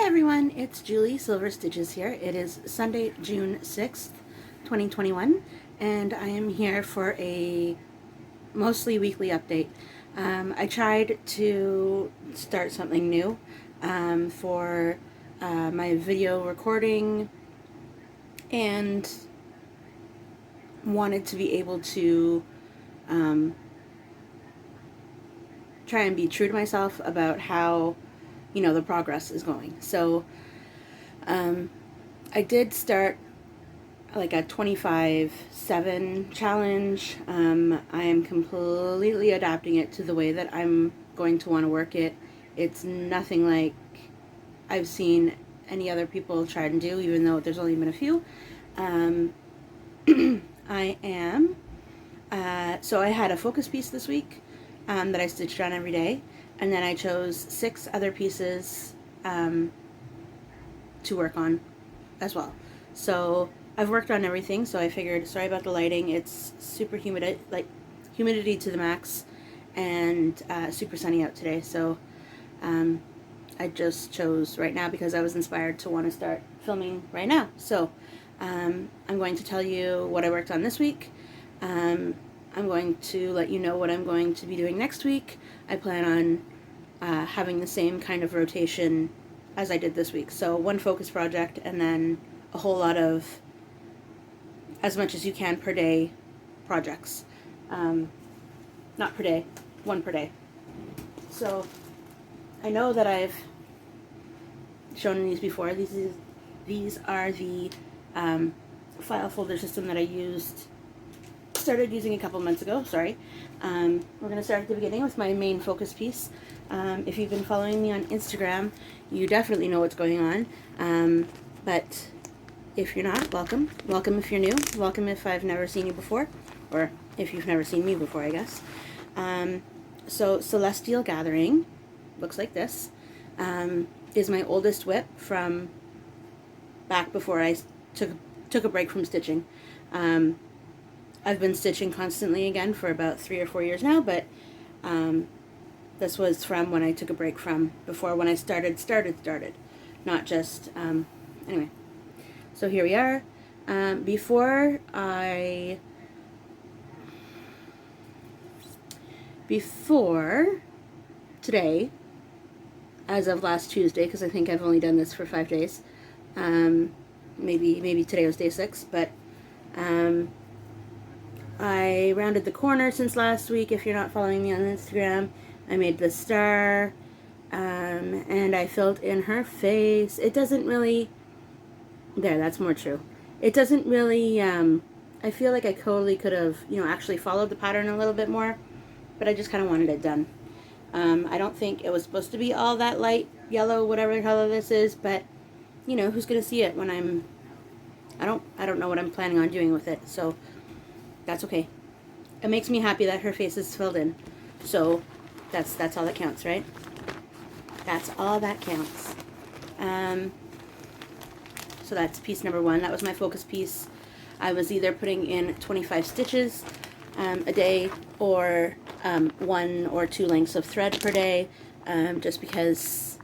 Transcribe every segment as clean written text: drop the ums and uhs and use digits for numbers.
everyone, it's Julie SylverStitches here. It is Sunday, June 6th, 2021, and I am here for a mostly weekly update. I tried to start something new for my video recording and wanted to be able to try and be true to myself about how the progress is going. So I did start like a 25/7 challenge. I am completely adapting it to the way that I'm going to want to work it. It's nothing like I've seen any other people try and do, even though there's only been a few. So I had a focus piece this week that I stitched on every day, and then I chose 6 other pieces to work on as well. So I've worked on everything, so I figured, sorry about the lighting, it's super humid, like humidity to the max, and super sunny out today, so I just chose right now because I was inspired to want to start filming right now. So I'm going to tell you what I worked on this week. I'm going to let you know what I'm going to be doing next week. I plan on having the same kind of rotation as I did this week. So one focus project and then a whole lot of as much as you can per day projects. Not per day, one per day. So I know that I've shown these before. These are the file folder system that I started using a couple months ago. Sorry. We're going to start at the beginning with my main focus piece. If you've been following me on Instagram, you definitely know what's going on. But if you're not, welcome. Welcome if you're new. Welcome if I've never seen you before, or if you've never seen me before, I guess. So Celestial Gathering looks like this. Is my oldest whip from back before I took a break from stitching. I've been stitching constantly again for about 3 or 4 years now, but this was from when I took a break from before, when I started, not just, anyway. So here we are. Before today, as of last Tuesday, because I think I've only done this for 5 days, maybe today was day 6, but I rounded the corner since last week. If you're not following me on Instagram, I made the star, and I filled in her face. It doesn't really, there, that's more true. It doesn't really, I feel like I totally could have, actually followed the pattern a little bit more, but I just kind of wanted it done. I don't think it was supposed to be all that light yellow, whatever color this is, but, who's going to see it when I don't know what I'm planning on doing with it, so that's okay. It makes me happy that her face is filled in. So that's all that counts, right? That's all that counts. So that's piece number 1. That was my focus piece. I was either putting in 25 stitches a day, or 1 or 2 lengths of thread per day, just because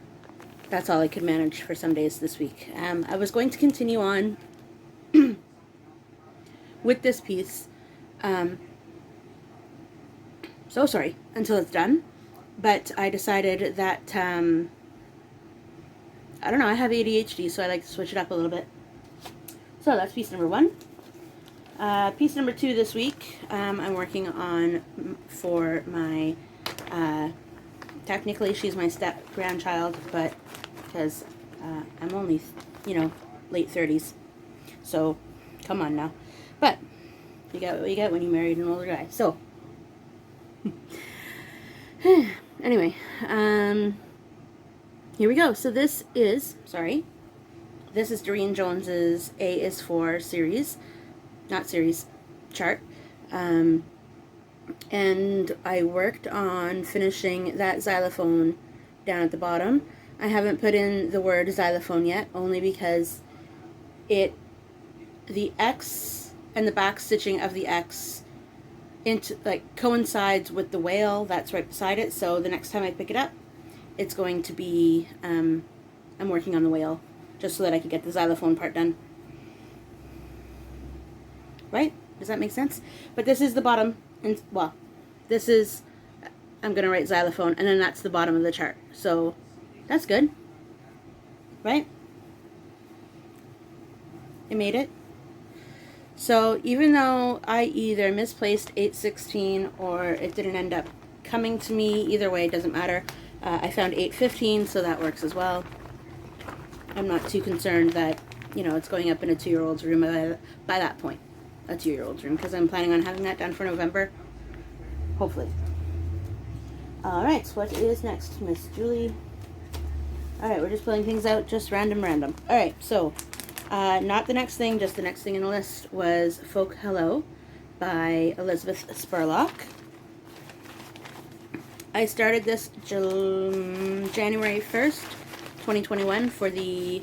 that's all I could manage for some days this week. I was going to continue on with this piece, until it's done, but I decided that, I don't know, I have ADHD, so I like to switch it up a little bit. So that's piece number 1. Piece number 2 this week, I'm working on for my, technically she's my step-grandchild, but because I'm only, late 30s, so come on now. But you get what you get when you married an older guy. So anyway, here we go. So this is Doreen Jones's A is for series, not series, chart. And I worked on finishing that xylophone down at the bottom. I haven't put in the word xylophone yet, only because the X and the back stitching of the X coincides with the whale that's right beside it. So the next time I pick it up, it's going to be I'm working on the whale just so that I can get the xylophone part done. Right? Does that make sense? But this is the bottom, and well, this is, I'm going to write xylophone, and then that's the bottom of the chart. So that's good. Right? I made it. So even though I either misplaced 816 or it didn't end up coming to me, either way, it doesn't matter. I found 815, so that works as well. I'm not too concerned that, you know, it's going up in a 2-year-old's room by that point. A 2-year-old's room, because I'm planning on having that done for November. Hopefully. Alright, so what is next, Miss Julie? Alright, we're just pulling things out, just random. Alright, so, not the next thing, just the next thing in the list was Folk Hello by Elizabeth Spurlock. I started this January 1st, 2021 for the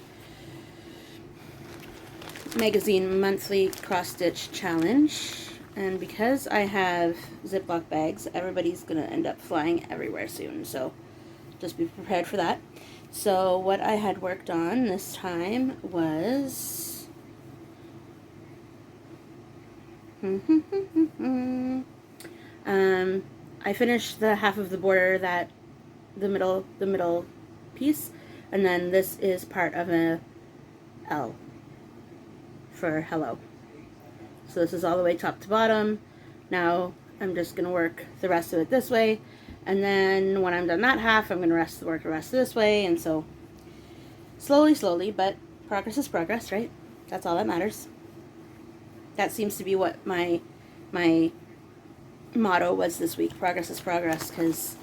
magazine monthly cross-stitch challenge. And because I have Ziploc bags, everybody's going to end up flying everywhere soon. So just be prepared for that. So what I had worked on this time was I finished the half of the border, that the middle piece, and then this is part of a L for hello. So this is all the way top to bottom. Now I'm just going to work the rest of it this way, and then when I'm done that half, I'm going to work the rest this way, and so slowly, but progress is progress, right? That's all that matters. That seems to be what my motto was this week. Progress is progress, because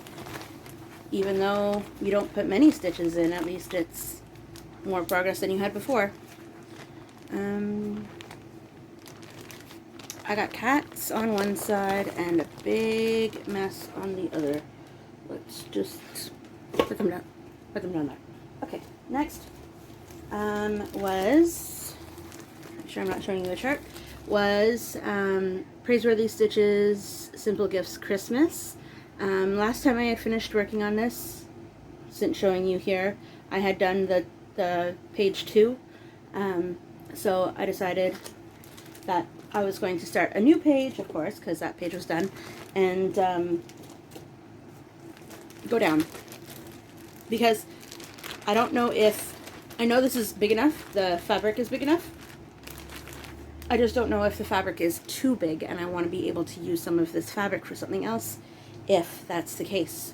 even though you don't put many stitches in, at least it's more progress than you had before. I got cats on one side and a big mess on the other. Let's just put them down there. Okay, next was, I'm sure I'm not showing you the chart, was Praiseworthy Stitches Simple Gifts Christmas. Last time I had finished working on this, since showing you here, I had done the page 2. So I decided that I was going to start a new page, of course, because that page was done, and go down. Because I don't know if, I know this is big enough, the fabric is big enough, I just don't know if the fabric is too big, and I want to be able to use some of this fabric for something else, if that's the case.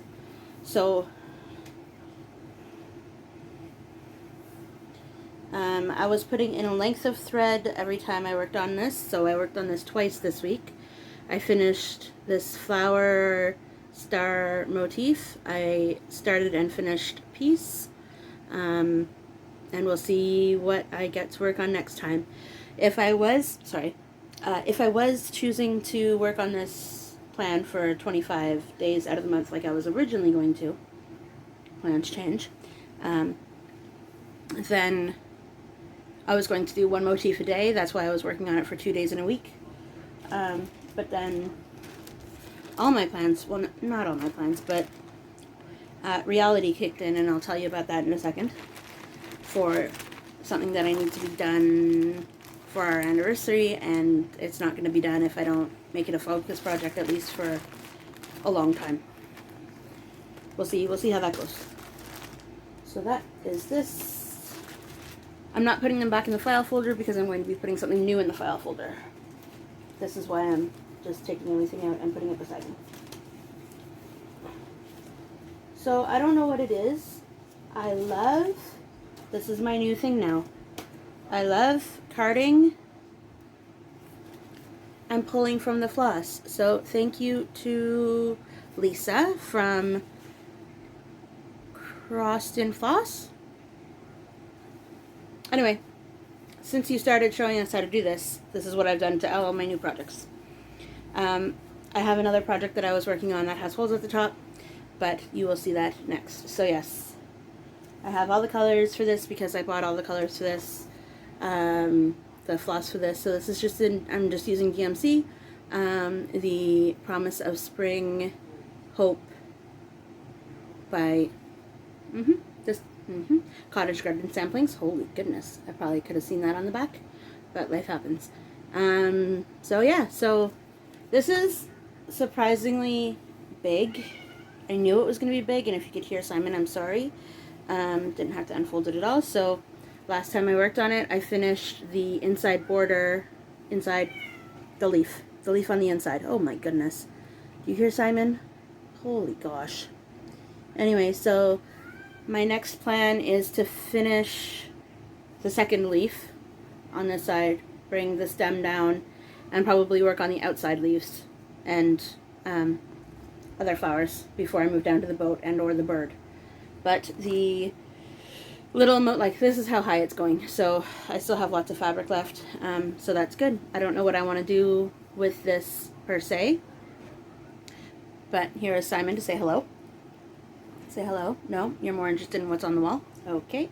So I was putting in a length of thread every time I worked on this, so I worked on this twice this week. I finished this flower star motif. I started and finished a piece, and we'll see what I get to work on next time. If I was choosing to work on this plan for 25 days out of the month like I was originally going to, plans change, then I was going to do one motif a day. That's why I was working on it for 2 days in a week. But then all my plans, well, not all my plans, but reality kicked in, and I'll tell you about that in a second, for something that I need to be done for our anniversary, and it's not going to be done if I don't make it a focus project, at least for a long time. We'll see how that goes. So that is this. I'm not putting them back in the file folder because I'm going to be putting something new in the file folder. This is why I'm just taking everything out and putting it beside me. So I don't know what it is. This is my new thing now. I love carding and pulling from the floss. So thank you to Lisa from Crossed in Floss. Anyway, since you started showing us how to do this, this is what I've done to all my new projects. I have another project that I was working on that has holes at the top, but you will see that next. So yes, I have all the colors for this because I bought all the colors for this, the floss for this. So this is just I'm just using DMC, the Promise of Spring Hope by, Cottage garden samplings. Holy goodness. I probably could have seen that on the back, but life happens. So yeah, so this is surprisingly big. I knew it was going to be big, and if you could hear Simon, I'm sorry. Didn't have to unfold it at all. So last time I worked on it, I finished the inside border, inside the leaf on the inside. Oh my goodness. Do you hear Simon? Holy gosh. Anyway, so my next plan is to finish the second leaf on this side, bring the stem down, and probably work on the outside leaves and other flowers before I move down to the boat and or the bird. But the little like this is how high it's going, so I still have lots of fabric left, so that's good. I don't know what I want to do with this per se, but here is Simon to say hello. Say hello. No, you're more interested in what's on the wall. Okay,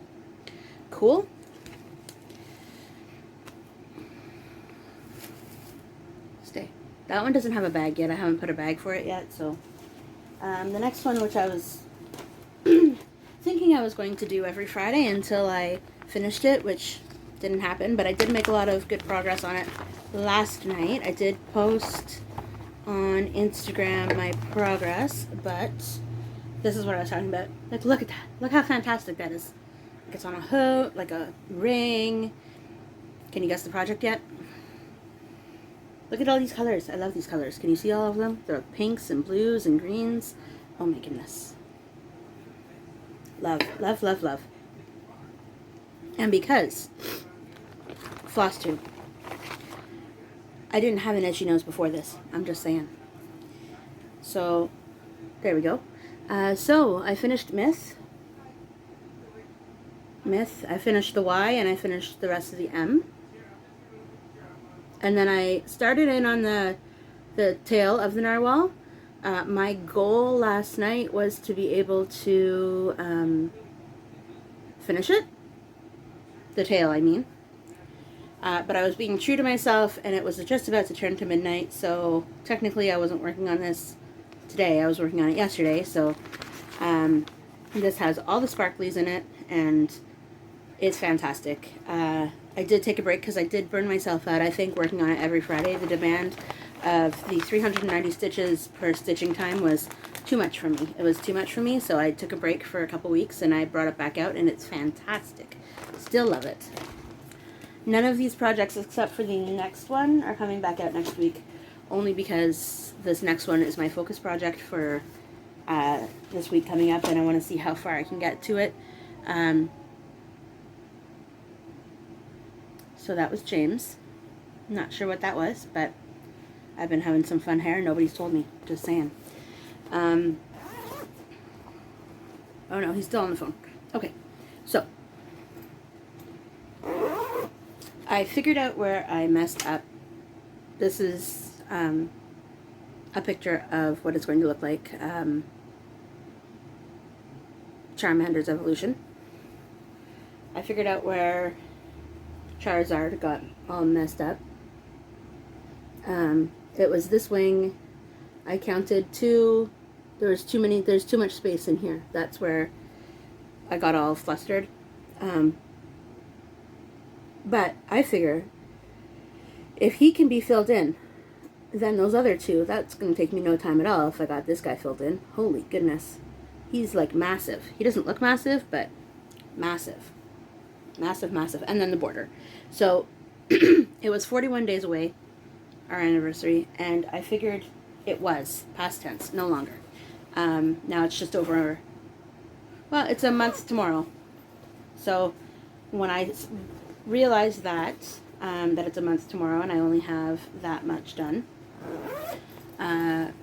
cool. Stay. That one doesn't have a bag yet. I haven't put a bag for it yet. So the next one, which I was thinking I was going to do every Friday until I finished it, which didn't happen, but I did make a lot of good progress on it last night. I did post on Instagram my progress, but this is what I was talking about. Like, look at that. Look how fantastic that is. Like, it's on a hook, like a ring. Can you guess the project yet? Look at all these colors. I love these colors. Can you see all of them? There are pinks and blues and greens. Oh my goodness. Love, love, love, love. And because floss tube, I didn't have an edgy nose before this. I'm just saying. So, there we go. So, I finished Myth. I finished the Y, and I finished the rest of the M. And then I started in on the tail of the narwhal. My goal last night was to be able to finish it. The tail, I mean. But I was being true to myself, and it was just about to turn to midnight, so technically I wasn't working on this today. I was working on it yesterday, so this has all the sparklies in it, and it's fantastic. I did take a break because I did burn myself out, I think, working on it every Friday. The demand of the 390 stitches per stitching time was too much for me. It was too much for me, so I took a break for a couple weeks, and I brought it back out, and it's fantastic. Still love it. None of these projects, except for the next one, are coming back out next week, only because this next one is my focus project for this week coming up, and I want to see how far I can get to it. So that was James. Not sure what that was, but I've been having some fun hair. Nobody's told me. Just saying. Oh no, he's still on the phone. Okay, so I figured out where I messed up. This is a picture of what it's going to look like. Charmander's evolution. I figured out where Charizard got all messed up. It was this wing. I counted two. There's too much space in here. That's where I got all flustered. But I figure if he can be filled in, then those other two, that's going to take me no time at all if I got this guy filled in. Holy goodness. He's like massive. He doesn't look massive, but massive. Massive, massive. And then the border. So it was 41 days away, our anniversary, and I figured it was past tense, no longer. Now it's just over, well, it's a month tomorrow. So when I realized that it's a month tomorrow and I only have that much done,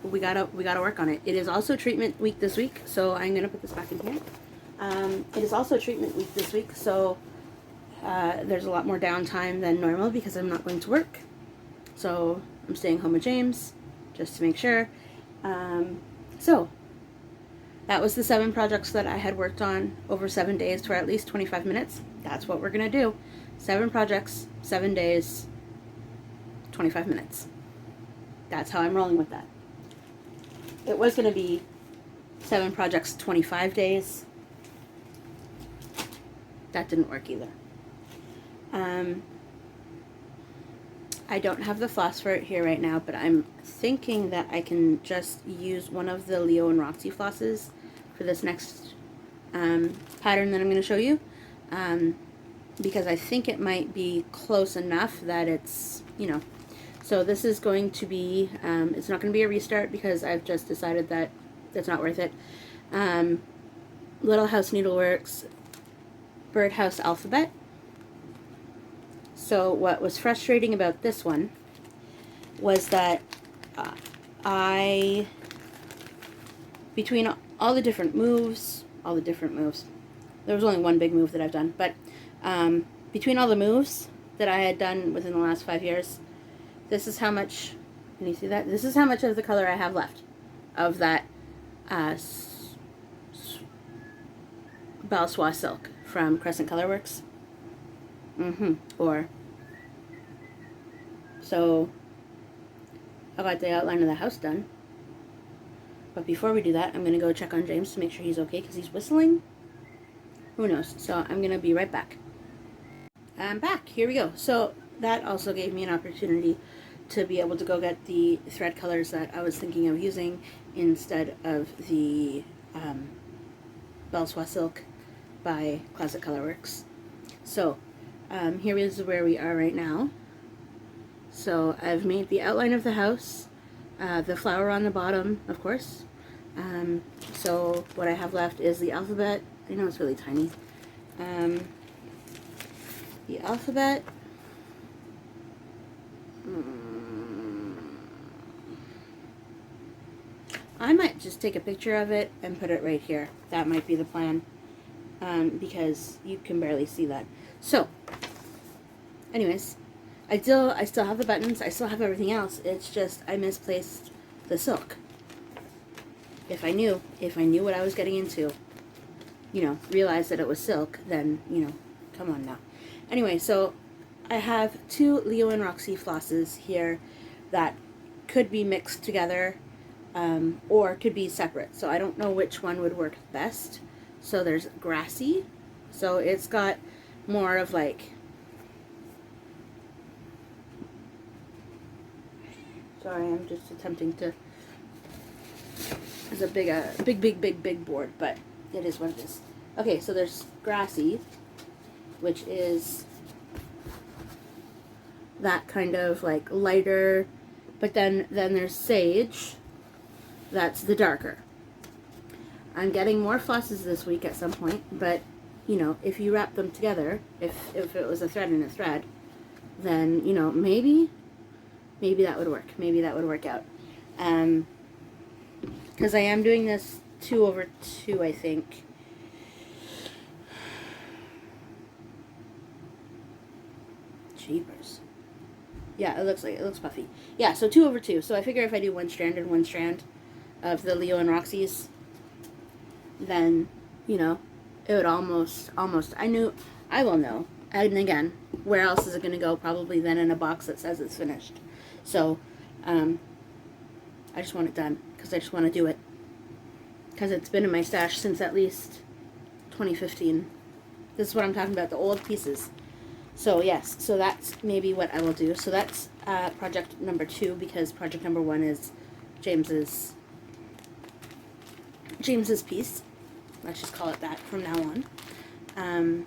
we gotta work on it. It is also treatment week this week, so I'm gonna put this back in here. It is also treatment week this week, so there's a lot more downtime than normal because I'm not going to work. So I'm staying home with James just to make sure. So that was the 7 projects that I had worked on over 7 days for at least 25 minutes. That's what we're gonna do. 7 projects, 7 days, 25 minutes. That's how I'm rolling with that. It was gonna be 7 projects, 25 days. That didn't work either. I don't have the floss for it here right now, but I'm thinking that I can just use one of the Leo and Roxy flosses for this next pattern that I'm going to show you, because I think it might be close enough that it's, you know. So this is going to be, it's not going to be a restart because I've just decided that it's not worth it. Little House Needleworks Birdhouse Alphabet. So what was frustrating about this one was that between all the different moves, there was only one big move that I've done, but between all the moves that I had done within the last 5 years, this is how much, can you see that? This is how much of the color I have left of that Balsois silk from Crescent Colorworks. So I got the outline of the house done. But before we do that, I'm going to go check on James to make sure he's okay because he's whistling. Who knows? So I'm going to be right back. I'm back. Here we go. So that also gave me an opportunity to be able to go get the thread colors that I was thinking of using instead of the Balsois silk by Classic Colorworks. So here is where we are right now. So I've made the outline of the house, the flower on the bottom, of course. So what I have left is the alphabet. I know it's really tiny. The alphabet. I might just take a picture of it and put it right here. That might be the plan, because you can barely see that. So, anyways, I still have the buttons. I still have everything else. It's just I misplaced the silk. If I knew what I was getting into, you know, realized that it was silk, then, you know, come on now. Anyway, so I have two Leo and Roxy flosses here that could be mixed together, or could be separate. So I don't know which one would work best. So there's Grassy. So it's got more of like, sorry, I'm just attempting to, it's a big board, but it is what it is. Okay, so there's Grassy, which is that kind of like lighter, but then there's Sage, that's the darker. I'm getting more flosses this week at some point, but you know, if you wrap them together, if it was a thread and a thread, then, you know, maybe that would work. Maybe that would work out. Because I am doing this 2/2, I think. Jeepers. Yeah, it looks puffy. Yeah, so 2/2. So I figure if I do one strand and one strand of the Leo and Roxy's, then, you know, it would almost, I will know. And again, where else is it going to go? Probably then in a box that says it's finished. So, I just want it done, because I just want to do it. Because it's been in my stash since at least 2015. This is what I'm talking about, the old pieces. So yes, so that's maybe what I will do. So that's project number 2, because project number 1 is James's piece. Let's just call it that from now on.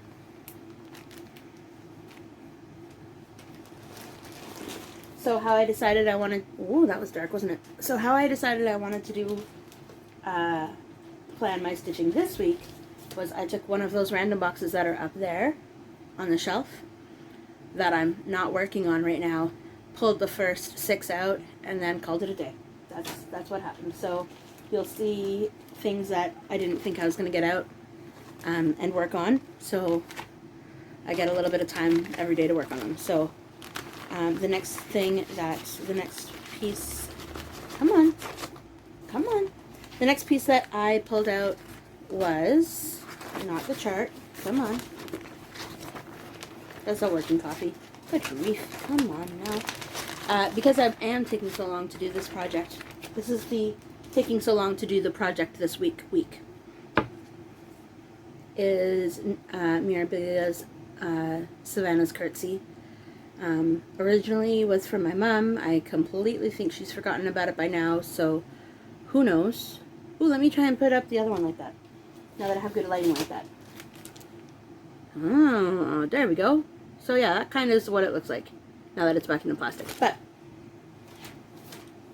So how I decided I wanted, ooh, that was dark, wasn't it? So how I decided I wanted to do, plan my stitching this week was I took one of those random boxes that are up there on the shelf that I'm not working on right now, pulled the first 6 out, and then called it a day. That's what happened. So you'll see things that I didn't think I was going to get out and work on. So I get a little bit of time every day to work on them. So the next piece, come on. The next piece that I pulled out was not the chart. Come on. That's not working coffee. Good grief. Come on now. Because I am taking so long to do this project. This is the taking so long to do the project this week. is Mirabilia's Savannah's Curtsy. Originally was from my mom. I completely think she's forgotten about it by now, so who knows. Ooh, let me try and put up the other one like that, now that I have good lighting like that. Oh, there we go. So yeah, that kind of is what it looks like now that it's back into plastic. But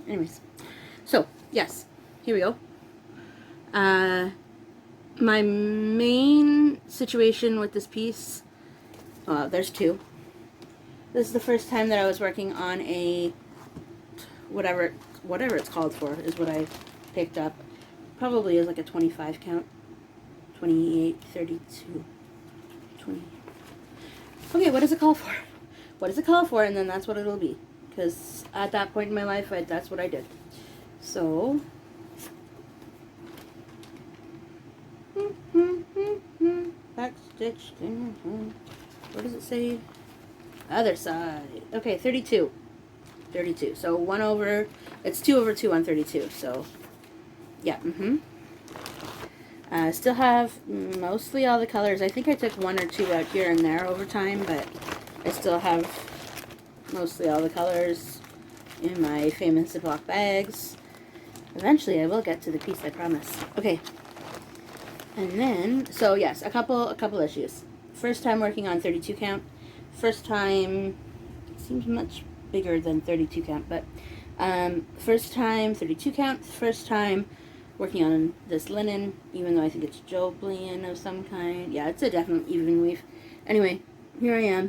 anyways, so yes, here we go. My main situation with this piece, there's two. This is the first time that I was working on a whatever it's called for is what I picked up. Probably is like a 25 count. 28, 32, 20. Okay, what does it call for? What does it call for? And then that's what it'll be. Because at that point in my life, that's what I did. So, back stitch. What does it say? Other side. Okay, 32. 32. So 1 over, it's 2 over 2 on 32. So, yeah, still have mostly all the colors. I think I took 1 or 2 out here and there over time, but I still have mostly all the colors in my famous Ziploc bags. Eventually I will get to the piece, I promise. Okay. And then, so yes, a couple issues. First time working on 32 count. First time, it seems much bigger than 32 count, but first time 32 count. First time working on this linen, even though I think it's Joblian of some kind. Yeah, it's a definite even weave. Anyway, here I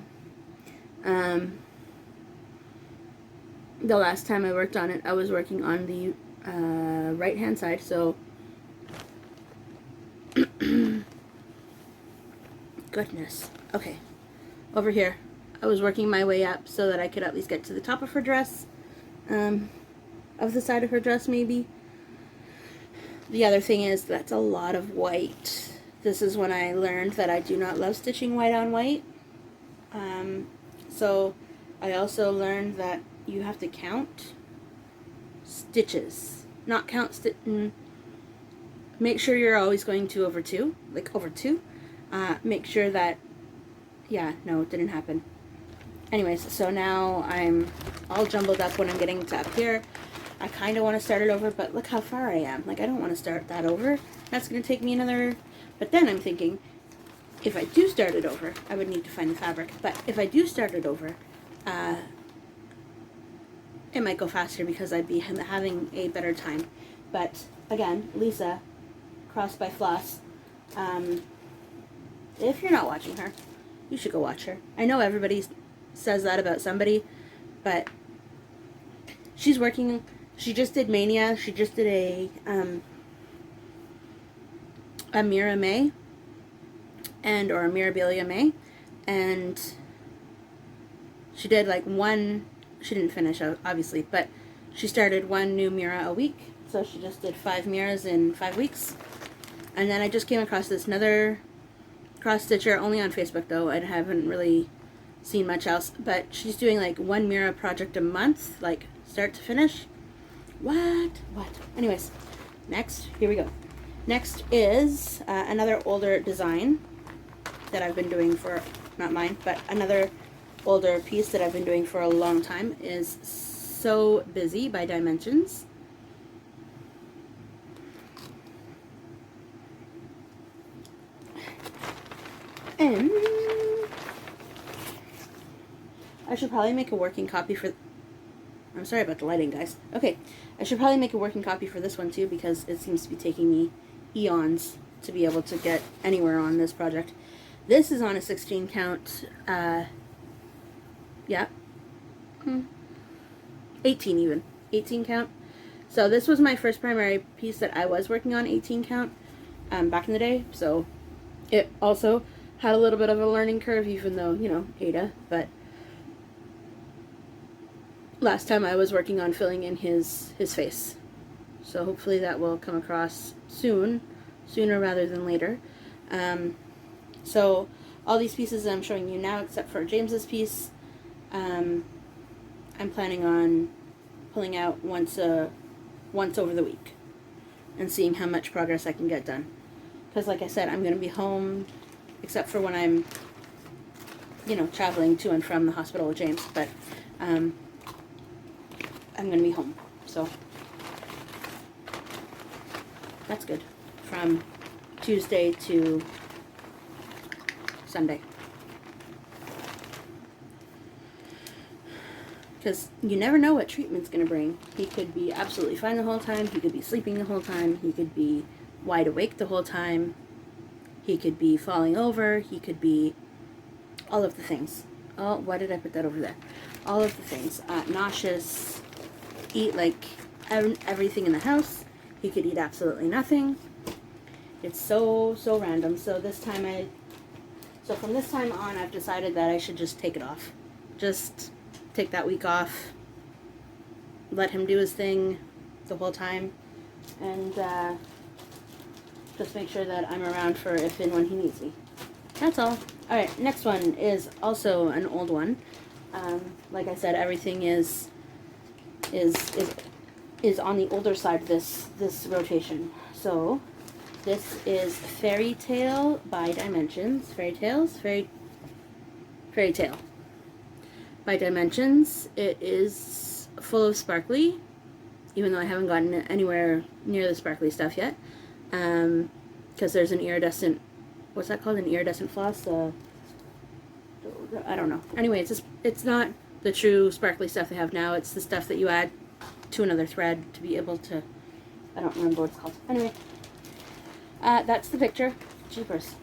am. The last time I worked on it, I was working on the right hand side, so goodness. Okay, over here, I was working my way up so that I could at least get to the top of her dress, of the side of her dress maybe. The other thing is that's a lot of white. This is when I learned that I do not love stitching white on white. So I also learned that you have to count stitches, not count make sure you're always going 2 over 2, like over 2. Make sure that, yeah, no, it didn't happen. Anyways, so now I'm all jumbled up when I'm getting to up here. I kind of want to start it over, but look how far I am. Like, I don't want to start that over. That's going to take me another... But then I'm thinking, if I do start it over, I would need to find the fabric. But if I do start it over, it might go faster because I'd be having a better time. But, again, Lisa, Crossed by Floss, if you're not watching her, you should go watch her. I know everybody says that about somebody, but she's working... She just did Mania. She just did a Mira May, or a Mirabilia May, and she did like one. She didn't finish obviously, but she started 1 new Mira a week. So she just did 5 Miras in 5 weeks, and then I just came across this another cross stitcher only on Facebook though. I haven't really seen much else, but she's doing like 1 Mira project a month, like start to finish. What? Anyways, next, here we go. Next is another older design that I've been doing for, not mine, but another older piece that I've been doing for a long time is So Busy by Dimensions. And I should probably make a working copy for... I'm sorry about the lighting, guys. Okay, I should probably make a working copy for this one too, because it seems to be taking me eons to be able to get anywhere on this project. This is on a 16 count, yeah, 18 even, 18 count. So this was my first primary piece that I was working on 18 count back in the day, so it also had a little bit of a learning curve, even though, you know, Ada, but last time I was working on filling in his face. So hopefully that will come across soon, sooner rather than later. So all these pieces I'm showing you now, except for James's piece, I'm planning on pulling out once over the week and seeing how much progress I can get done. because like I said, I'm going to be home, except for when I'm, you know, traveling to and from the hospital with James, but I'm going to be home, so that's good, from Tuesday to Sunday. Because you never know what treatment's going to bring. He could be absolutely fine the whole time. He could be sleeping the whole time. He could be wide awake the whole time. He could be falling over. He could be all of the things. Oh, why did I put that over there? All of the things. Nauseous. Eat like everything in the house. He could eat absolutely nothing. It's so random. So from this time on, I've decided that I should just take it off. Just take that week off, let him do his thing the whole time, and just make sure that I'm around for if and when he needs me. That's all. Alright, next one is also an old one. Like I said, everything is on the older side of this rotation. So this is Fairy Tale by Dimensions. Fairy Tale by Dimensions. It is full of sparkly, even though I haven't gotten anywhere near the sparkly stuff yet, because there's an iridescent, what's that called, an iridescent floss, I don't know. Anyway, it's not the true sparkly stuff they have now. It's the stuff that you add to another thread to be able to, I don't remember what it's called. Anyway, that's the picture. Jeepers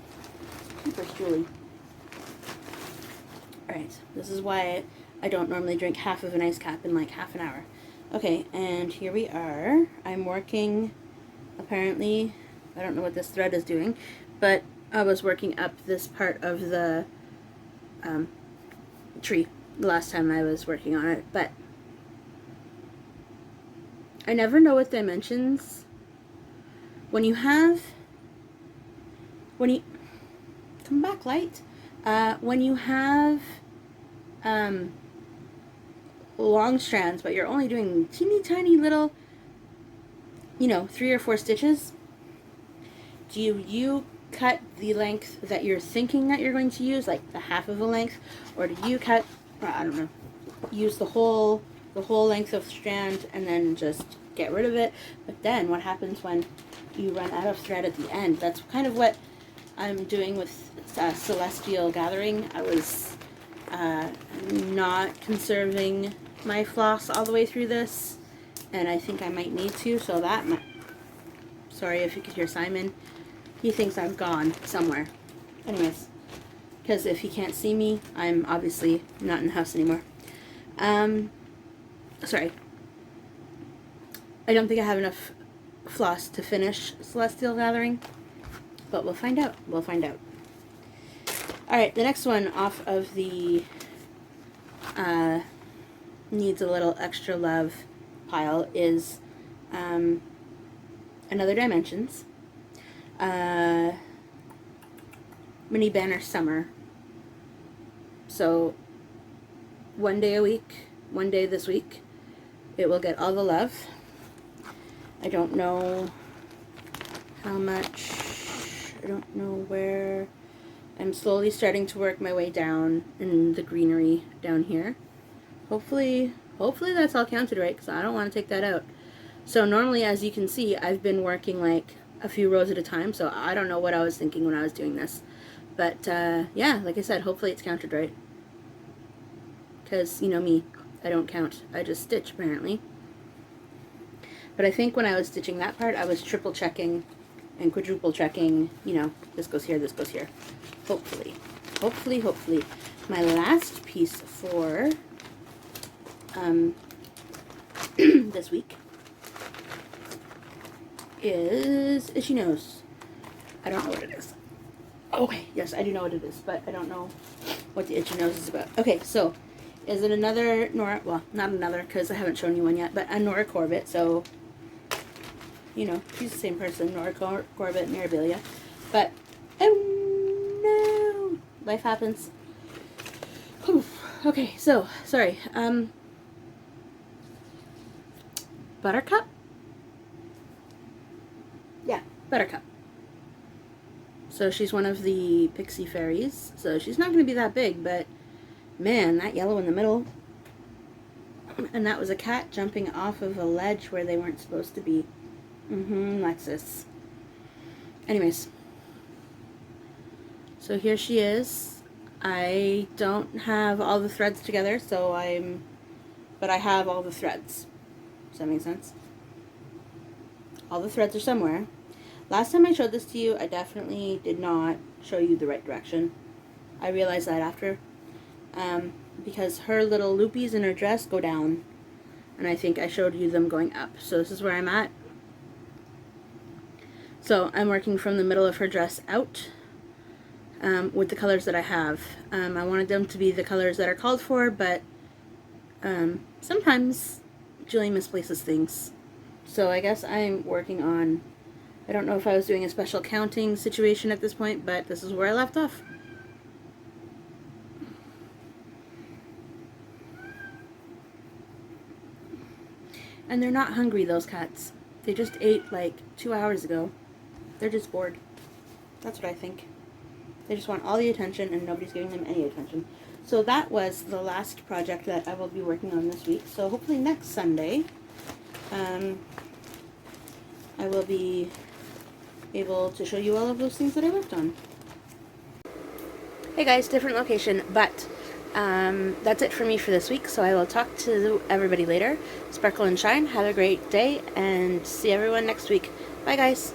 Julie. Alright, this is why I don't normally drink half of an ice cap in like half an hour. Okay, and here we are. I'm working, apparently, I don't know what this thread is doing, but I was working up this part of the tree the last time I was working on it, but I never know what dimensions. When you come back, light. When you have long strands, but you're only doing teeny tiny little, 3 or 4 stitches, do you cut the length that you're thinking that you're going to use, like the half of a length, or do you cut, I don't know, use the whole length of strand and then just get rid of it? But then what happens when you run out of thread at the end? That's kind of what I'm doing with Celestial Gathering. I was not conserving my floss all the way through this, and I think I might need to, so that might, sorry if you could hear Simon, he thinks I've gone somewhere. Anyways, because if he can't see me, I'm obviously not in the house anymore. Sorry. I don't think I have enough floss to finish Celestial Gathering, but we'll find out. We'll find out. Alright, the next one off of the needs a little extra love pile is another Dimensions. Mini Banner Summer. So, one day a week, one day this week, it will get all the love. I don't know how much, I don't know where. I'm slowly starting to work my way down in the greenery down here. Hopefully that's all counted right, because I don't want to take that out. So normally, as you can see, I've been working like a few rows at a time, so I don't know what I was thinking when I was doing this. But yeah, like I said, hopefully it's counted right. Because, you know me, I don't count. I just stitch, apparently. But I think when I was stitching that part, I was triple checking and quadruple checking, this goes here, this goes here. Hopefully. Hopefully. My last piece for this week is Itchy Nose. I don't know what it is. Okay, yes, I do know what it is, but I don't know what the Itchy Nose is about. Okay, so is it another Nora, well, not another, because I haven't shown you one yet, but a Nora Corbett, so, she's the same person, Nora Corbett, Mirabilia, but, oh no, life happens. Whew. Okay, so, sorry, Buttercup? Yeah, Buttercup. So she's one of the pixie fairies. So she's not going to be that big, but man, that yellow in the middle. And that was a cat jumping off of a ledge where they weren't supposed to be. Lexus. Anyways. So here she is. I don't have all the threads together, but I have all the threads. Does that make sense? All the threads are somewhere. Last time I showed this to you, I definitely did not show you the right direction. I realized that after. Because her little loopies in her dress go down. And I think I showed you them going up. So this is where I'm at. So I'm working from the middle of her dress out with the colors that I have. I wanted them to be the colors that are called for, but sometimes Julie misplaces things. So I guess I'm working on, I don't know if I was doing a special counting situation at this point, but this is where I left off. And they're not hungry, those cats. They just ate like 2 hours ago. They're just bored. That's what I think. They just want all the attention and nobody's giving them any attention. So that was the last project that I will be working on this week. So hopefully next Sunday, I will be able to show you all of those things that I worked on. Hey guys, different location, but that's it for me for this week, so I will talk to everybody later. Sparkle and shine, have a great day, and see everyone next week. Bye guys!